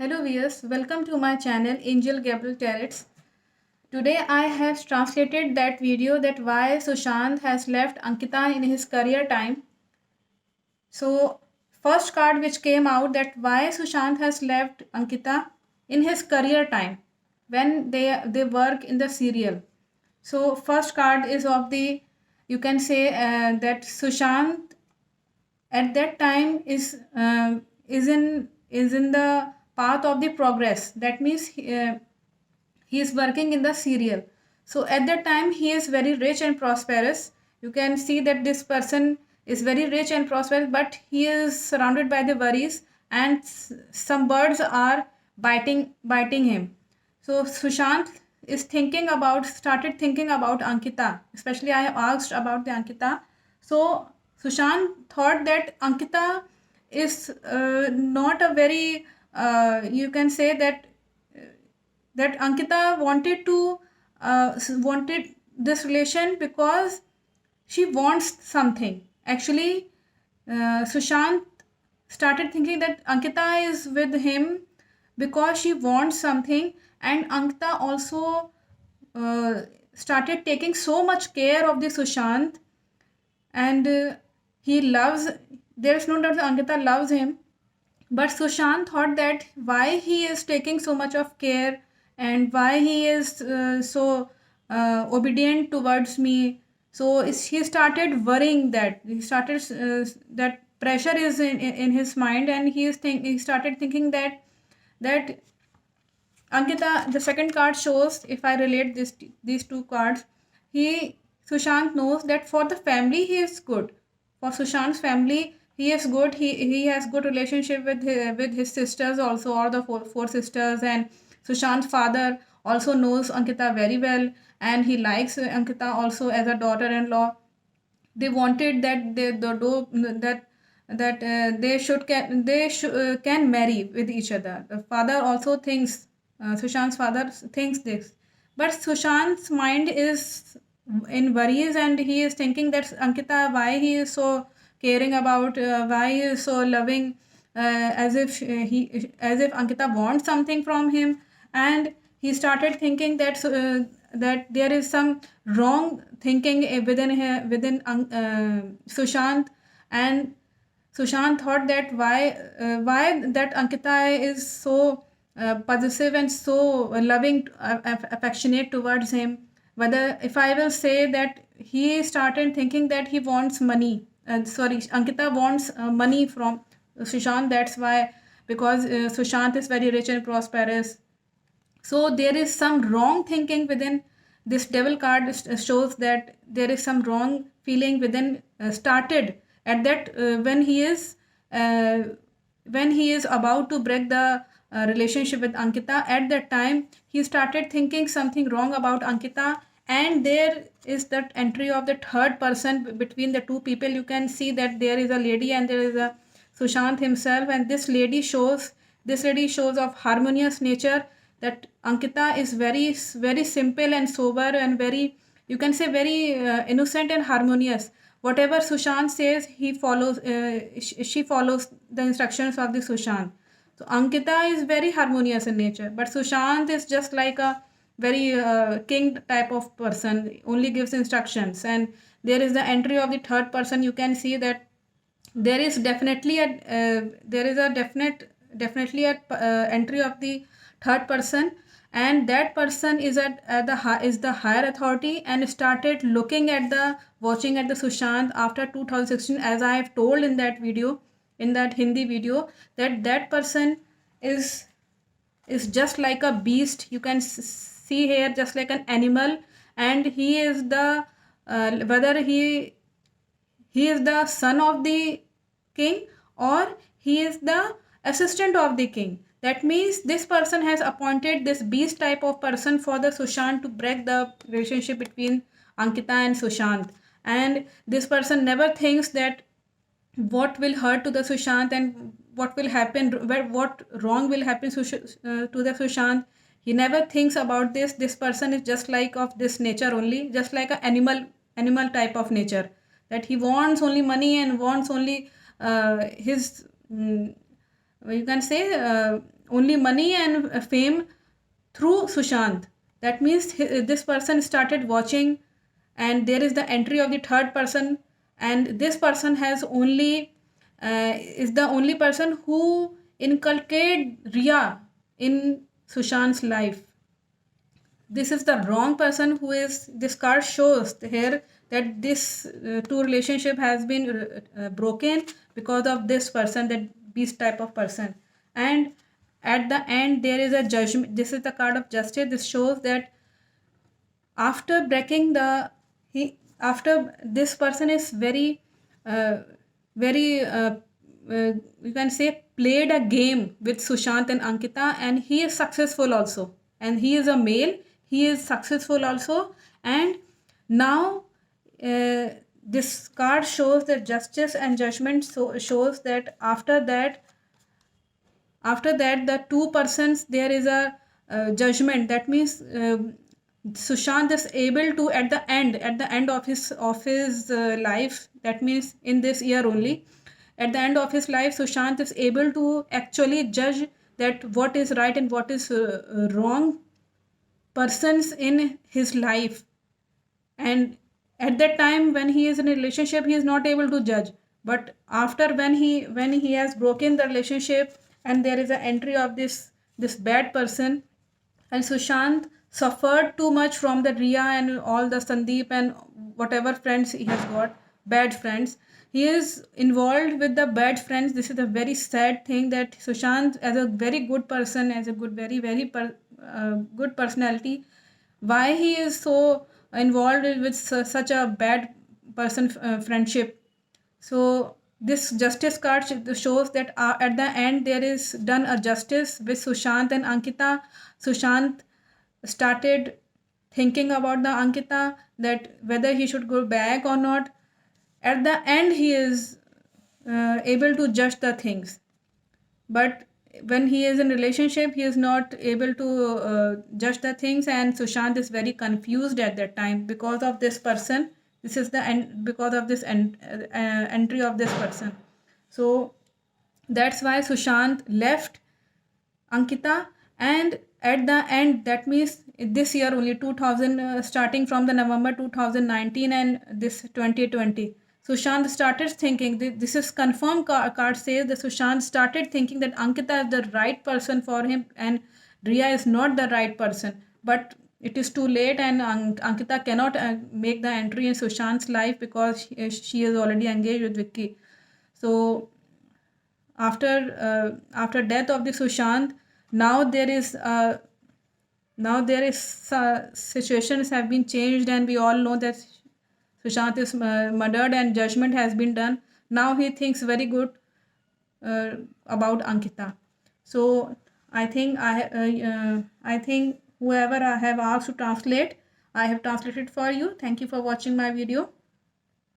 Hello viewers, welcome to my channel Angel Gabriel Tarets. Today I have translated that video that why Sushant has left Ankita in his career time. So first card which came out that why Sushant has left Ankita in his career time when they work in the serial. So first card is of the you can say that Sushant at that time is in the path of the progress. That means he is working in the serial. So at that time he is very rich and prosperous. You can see that this person is very rich and prosperous, but he is surrounded by the worries, and some birds are biting him. So Sushant is started thinking about Ankita. Especially I have asked about the Ankita. So Sushant thought that Ankita is not a very you can say that Ankita wanted this relation because she wants something. Actually, Sushant started thinking that Ankita is with him because she wants something, and Ankita also uh, started taking so much care of the Sushant, and he loves. There is no doubt that Ankita loves him, but Sushant thought that why he is taking so much of care and why he is so obedient towards me. So he started worrying that he started that pressure is in his mind, and he started thinking that Ankita, the second card shows, if I relate these two cards, he Sushant knows that for the family he is good. For Sushant's family, he is good. He has good relationship with his sisters also, or the four sisters, and Sushant's father also knows Ankita very well, and he likes Ankita also as a daughter-in-law. They wanted that they can marry with each other. The father also thinks, Sushant's father thinks this, but Sushant's mind is in worries, and he is thinking that Ankita, why he is so caring about, why he is so loving, as if Ankita wants something from him. And he started thinking that there is some wrong thinking within Sushant. And Sushant thought that why that Ankita is so possessive and so loving, affectionate towards him. Whether, if I will say that he started thinking that he wants money. Sorry, Ankita wants money from Sushant. That's why, because Sushant is very rich and prosperous. So there is some wrong thinking within. This devil card shows that there is some wrong feeling within, started at that uh, when he is about to break the relationship with Ankita. At that time he started thinking something wrong about Ankita, and there is that entry of the third person between the two people. You can see that there is a lady and there is a Sushant himself, and this lady shows of harmonious nature, that Ankita is very simple and sober, and very, you can say, very innocent and harmonious. Whatever Sushant says, he follows. She follows the instructions of the Sushant. So Ankita is very harmonious in nature, but Sushant is just like a very king type of person. Only gives instructions, and there is the entry of the third person. You can see that there is a definitely a entry of the third person, and that person is the higher authority, and started looking at the watching at the Sushant after 2016, as I have told in that video, in that Hindi video, that person is is just like a beast. You can see here, just like an animal. And he is the whether he is the son of the king, or he is the assistant of the king. That means this person has appointed this beast type of person for the Sushant to break the relationship between Ankita and Sushant. And this person never thinks that what will hurt to the Sushant, and what will happen, what wrong will happen to the Sushant. He never thinks about this. This person is just like of this nature only, just like a animal type of nature, that he wants only money and wants only his you can say only money and fame through Sushant. That means this person started watching, and there is the entry of the third person, and this person has only is the only person who inculcated Ria in Sushant's life. This is the wrong person who is, this card shows here that this two relationship has been broken because of this person, that this type of person. And at the end there is a judgment. This is the card of justice. This shows that after breaking the, he, after this person is very very you can say played a game with Sushant and Ankita, and he is successful also, and he is a male, he is successful also. And now this card shows that justice and judgment, so shows that after that the two persons, there is a judgment. That means Sushant is able to, at the end of his life, that means in this year only, at the end of his life, Sushant is able to actually judge that what is right and what is wrong persons in his life. And at that time when he is in a relationship, he is not able to judge. But after, when he has broken the relationship, and there is an entry of this bad person, and Sushant suffered too much from the Ria and all the Sandeep and whatever friends he has got, bad friends. He is involved with the bad friends. This is a very sad thing, that Sushant, as a very good person, as a good, good personality, why he is so involved with such a bad person friendship. So this justice card shows that at the end there is done a justice with Sushant and Ankita. Sushant started thinking about the Ankita, that whether he should go back or not. At the end he is able to judge the things, but when he is in relationship he is not able to judge the things. And Sushant is very confused at that time because of this person. This is the end, because of this entry of this person. So that's why Sushant left Ankita. And at the end, that means this year only, 2000, starting from the November 2019 and this 2020, Sushant started thinking, this is confirmed, card says that Sushant started thinking that Ankita is the right person for him and Ria is not the right person. But it is too late, and Ankita cannot make the entry in Sushant's life because she is already engaged with Vicky. So after death of the Sushant, now there is situations have been changed, and we all know that Sushant is murdered and judgment has been done. Now he thinks very good about Ankita. So I think whoever I have asked to translate, I have translated for you. Thank you for watching my video.